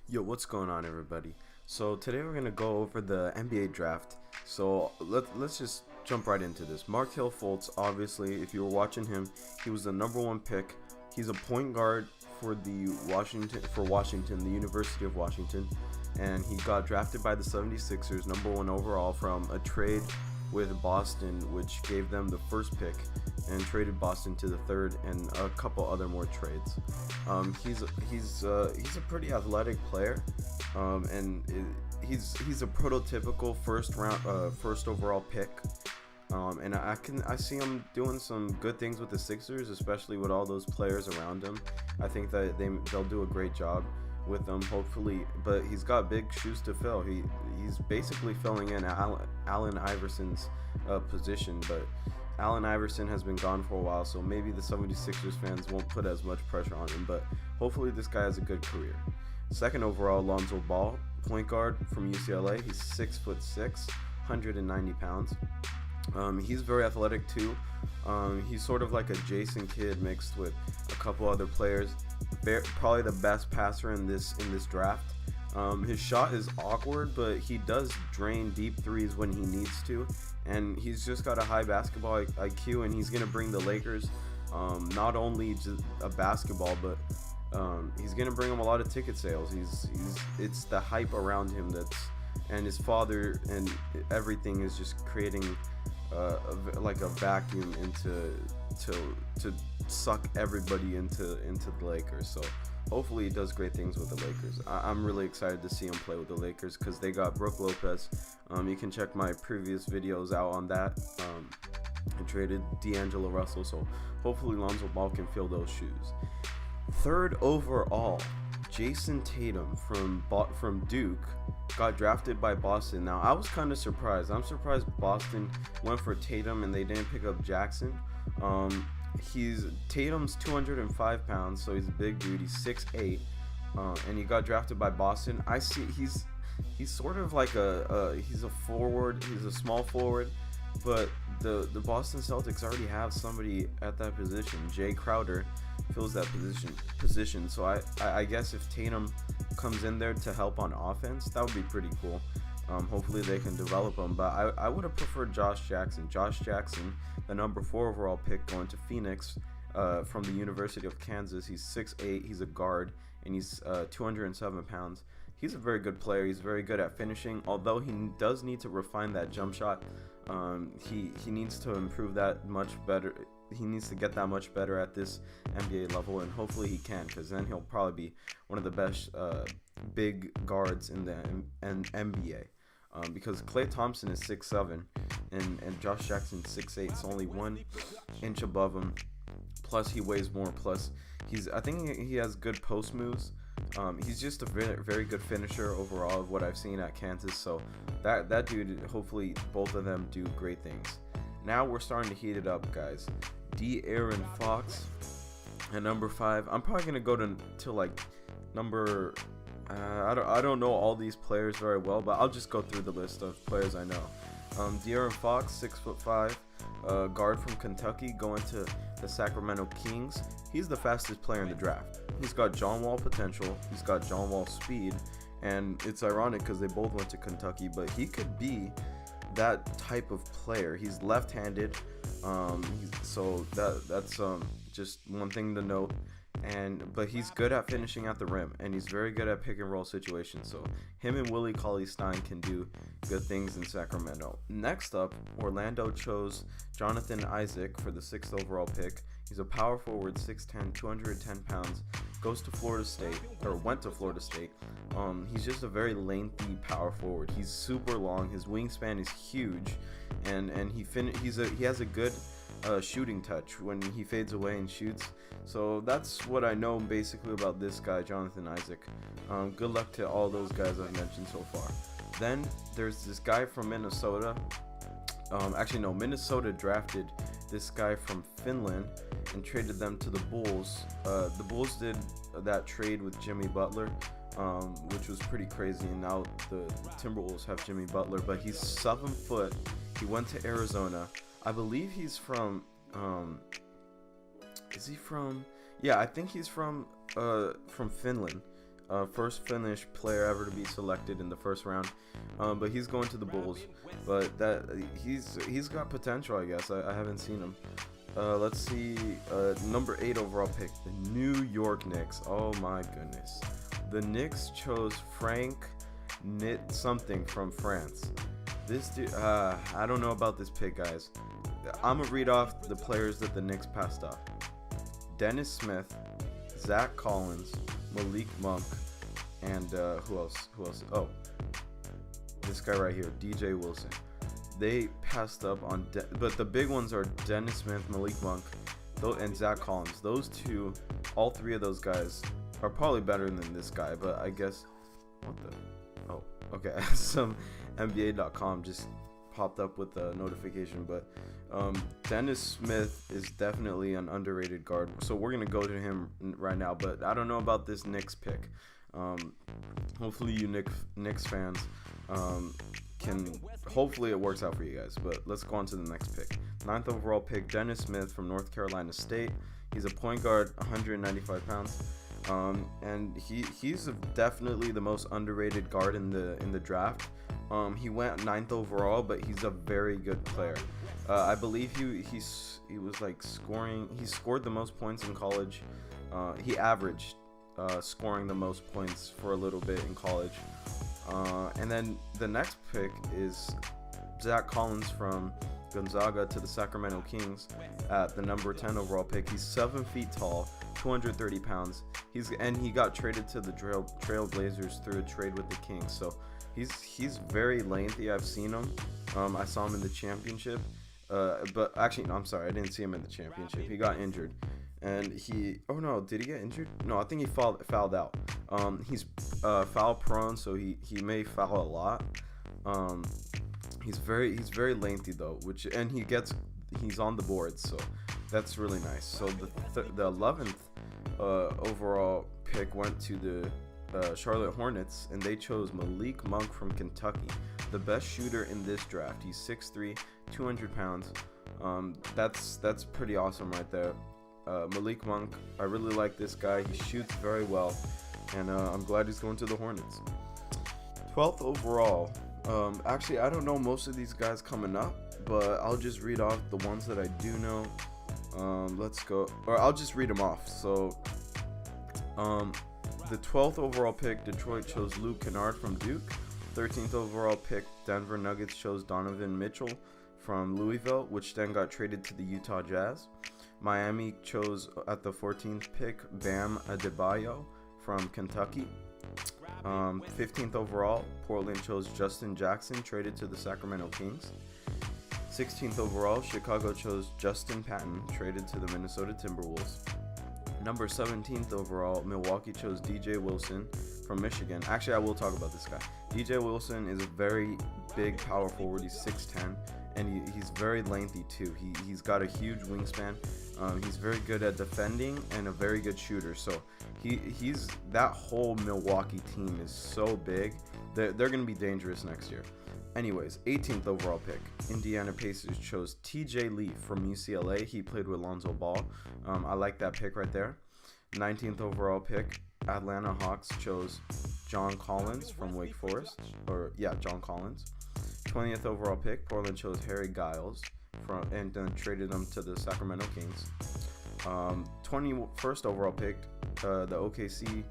Yo, what's going on, everybody? So today we're gonna go over the NBA draft. So let's just jump right into this. Markelle Fultz, obviously, if you were watching him, he was the number one pick. He's a point guard for Washington, the University of Washington, and he got drafted by the 76ers, number one overall, from a trade with Boston, which gave them the first pick and traded Boston to the third, and a couple other more trades. He's a pretty athletic player, and he's a prototypical first overall pick. And I see him doing some good things with the Sixers, especially with all those players around him. I think that they'll do a great job with them, hopefully. But he's got big shoes to fill. He's basically filling in Allen Iverson's position, but Allen Iverson has been gone for a while, so maybe the 76ers fans won't put as much pressure on him. But hopefully this guy has a good career. Second overall, Lonzo Ball, point guard from UCLA. He's 6'6", 190 pounds. He's very athletic too. He's sort of like a Jason Kidd mixed with a couple other players. Probably the best passer in this draft. His shot is awkward, but he does drain deep threes when he needs to, and he's just got a high basketball IQ, and he's gonna bring the Lakers not only just a basketball, but he's gonna bring them a lot of ticket sales. It's the hype around him and his father and everything is just creating like a vacuum to suck everybody into the Lakers. So hopefully he does great things with the Lakers. I'm really excited to see him play with the Lakers because they got Brook Lopez. You can check my previous videos out on that. I traded D'Angelo Russell, so hopefully Lonzo Ball can fill those shoes. Third overall, Jason Tatum from Duke got drafted by Boston. Now, I was kind of surprised. I'm surprised Boston went for Tatum and they didn't pick up Jackson. Tatum's 205 pounds, so he's a big dude. He's 6'8", and he got drafted by Boston. I see he's sort of like he's a forward. He's a small forward, but the Boston Celtics already have somebody at that position. Jay Crowder fills that position. So I guess if Tatum comes in there to help on offense, that would be pretty cool. Hopefully they can develop him, but I would have preferred Josh Jackson. Josh Jackson, the number 4 overall pick, going to Phoenix from the University of Kansas. He's 6'8", he's a guard, and he's 207 pounds. He's a very good player. He's very good at finishing, although he does need to refine that jump shot. He needs to improve that much better. He needs to get that much better at this NBA level, and hopefully he can, because then he'll probably be one of the best big guards in the NBA. Because Klay Thompson is 6'7", and Josh Jackson 6'8", so only 1 inch above him. Plus he weighs more. Plus I think he has good post moves. He's just a very, very good finisher overall of what I've seen at Kansas. So that dude, hopefully both of them do great things. Now we're starting to heat it up, guys. De'Aaron Fox at number 5. I'm probably gonna go to like number. I don't know all these players very well, but I'll just go through the list of players I know. De'Aaron Fox, 6'5", guard from Kentucky, going to the Sacramento Kings. He's the fastest player in the draft. He's got John Wall potential. He's got John Wall speed, and it's ironic because they both went to Kentucky, but he could be that type of player. He's left-handed, so that's just one thing to note. But he's good at finishing at the rim, and he's very good at pick and roll situations. So him and Willie Cauley-Stein can do good things in Sacramento. Next up, Orlando chose Jonathan Isaac for the 6th overall pick. He's a power forward, 6'10", 210 pounds. Went to Florida State. He's just a very lengthy power forward. He's super long. His wingspan is huge, and he has a good shooting touch when he fades away and shoots. So that's what I know basically about this guy, Jonathan Isaac. Good luck to all those guys I've mentioned so far. Then there's this guy from Minnesota. Minnesota drafted this guy from Finland and traded them to the Bulls. The Bulls did that trade with Jimmy Butler, which was pretty crazy, and now the Timberwolves have Jimmy Butler, but he's 7 foot. He went to Arizona. I believe he's from is he from? Yeah, I think he's from Finland. first Finnish player ever to be selected in the first round. But he's going to the Bulls. But he's got potential, I guess. I haven't seen him. Let's see. Number 8 overall pick, the New York Knicks. Oh my goodness. The Knicks chose Frank Knit something from France. This dude, I don't know about this pick, guys. I'm gonna read off the players that the Knicks passed up. Dennis Smith, Zach Collins, Malik Monk, and who else? Oh, this guy right here, DJ Wilson. They passed up on, but the big ones are Dennis Smith, Malik Monk, and Zach Collins. Those two, all three of those guys are probably better than this guy. But I guess, what the? Oh, okay. Some NBA.com just popped up with a notification, but Dennis Smith is definitely an underrated guard, so we're gonna go to him right now. But I don't know about this Knicks pick. Hopefully you Knicks fans hopefully it works out for you guys. But let's go on to the next pick. 9th overall pick, Dennis Smith from North Carolina State. He's a point guard, 195 pounds. And he's definitely the most underrated guard in the draft. He went 9th overall, but he's a very good player. I believe he was like scoring. He scored the most points in college. He averaged scoring the most points for a little bit in college. And then the next pick is Zach Collins from Gonzaga to the Sacramento Kings at the number 10 overall pick. He's 7 feet tall, 230 pounds. He got traded to the Trail Blazers through a trade with the Kings. So he's very lengthy. I've seen him. I saw him in the championship. But actually, no, I'm sorry. I didn't see him in the championship. He got injured. And oh no, did he get injured? No, I think he fouled out. He's foul prone, so he may foul a lot. He's very lengthy though, and he's on the board, so that's really nice. So the 11th overall pick went to the Charlotte Hornets, and they chose Malik Monk from Kentucky, the best shooter in this draft. He's 6'3", 200 pounds. That's pretty awesome right there. Malik Monk, I really like this guy. He shoots very well, and I'm glad he's going to the Hornets. 12th overall. Actually, I don't know most of these guys coming up, but I'll just read off the ones that I do know. Let's go, or I'll just read them off. So, the 12th overall pick, Detroit chose Luke Kennard from Duke. 13th overall pick, Denver Nuggets chose Donovan Mitchell from Louisville, which then got traded to the Utah Jazz. Miami chose at the 14th pick Bam Adebayo from Kentucky. 15th overall, Portland chose Justin Jackson, traded to the Sacramento Kings. 16th overall, Chicago chose Justin Patton, traded to the Minnesota Timberwolves. Number 17th overall, Milwaukee chose DJ Wilson from Michigan. Actually, I will talk about this guy. DJ Wilson is a very big power forward. He's 6'10", and he's very lengthy too. He's got a huge wingspan. He's very good at defending and a very good shooter. So he's that whole Milwaukee team is so big. They're going to be dangerous next year. Anyways, 18th overall pick, Indiana Pacers chose TJ Lee from UCLA. He played with Lonzo Ball. I like that pick right there. 19th overall pick, Atlanta Hawks chose John Collins from Wake Forest. John Collins. 20th overall pick, Portland chose Harry Giles and then traded him to the Sacramento Kings. 21st overall pick, the OKC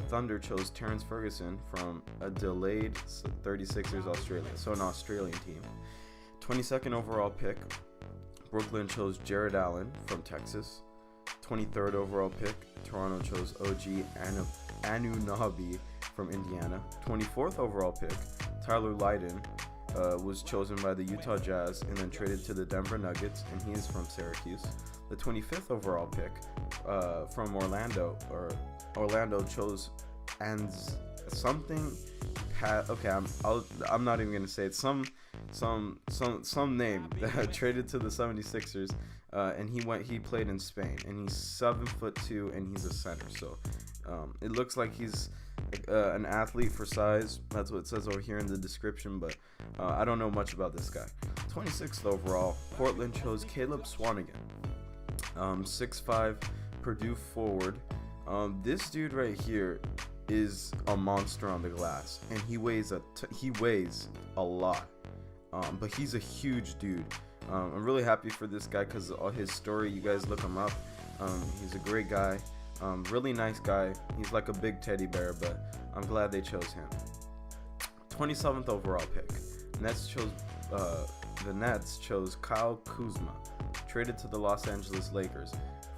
Thunder chose Terrence Ferguson from a delayed 36ers Australia, so an Australian team. 22nd overall pick, Brooklyn chose Jared Allen from Texas. 23rd overall pick, Toronto chose OG Anunoby from Indiana. 24th overall pick, Tyler Lydon was chosen by the Utah Jazz and then traded to the Denver Nuggets, and he is from Syracuse. The 25th overall pick from Orlando chose I'm not even gonna say it. Some name that traded to the 76ers, and he played in Spain, and he's 7'2" and he's a center. So it looks like he's an athlete for size. That's what it says over here in the description, but I don't know much about this guy. 26th overall, Portland chose Caleb Swanigan, 6'5", Purdue forward. This dude right here, is a monster on the glass, and he weighs a lot. But he's a huge dude. I'm really happy for this guy because of his story. You guys look him up. He's a great guy. Really nice guy. He's like a big teddy bear, but I'm glad they chose him. 27th overall pick. The Nets chose Kyle Kuzma, traded to the Los Angeles Lakers.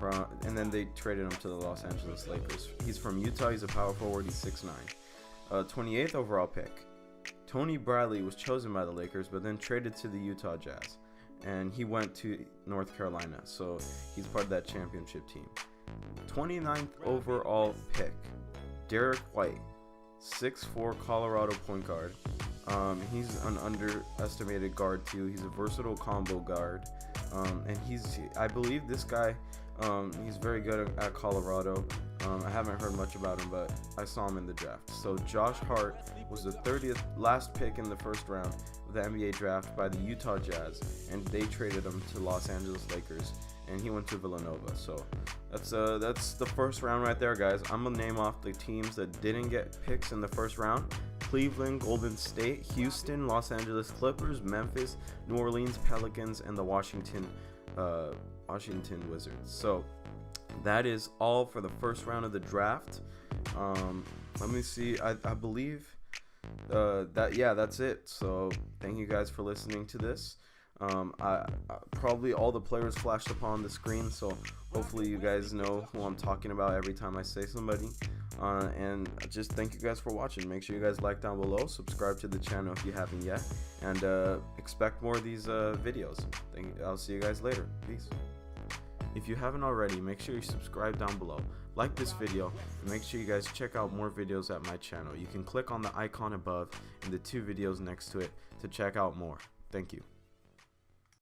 And then they traded him to the Los Angeles Lakers. He's from Utah. He's a power forward. He's 6'9". 28th overall pick. Tony Bradley was chosen by the Lakers, but then traded to the Utah Jazz, and he went to North Carolina, so he's part of that championship team. 29th overall pick. Derek White, 6'4" Colorado point guard. He's an underestimated guard too. He's a versatile combo guard, and I believe this guy, he's very good at Colorado. I haven't heard much about him, but I saw him in the draft. So Josh Hart was the 30th last pick in the first round of the NBA draft by the Utah Jazz, and they traded him to Los Angeles Lakers, and he went to Villanova. So that's the first round right there, guys. I'm gonna name off the teams that didn't get picks in the first round: Cleveland, Golden State, Houston, Los Angeles Clippers, Memphis, New Orleans Pelicans, and the Washington Wizards. So that is all for the first round of the draft. Let me see. I believe that's it. So thank you guys for listening to this. Probably all the players flashed up on the screen, so hopefully you guys know who I'm talking about every time I say somebody. And just thank you guys for watching. Make sure you guys like down below, subscribe to the channel if you haven't yet, and expect more of these videos. I'll see you guys later. Peace. If you haven't already, make sure you subscribe down below, like this video, and make sure you guys check out more videos at my channel. You can click on the icon above and the 2 videos next to it to check out more. Thank you.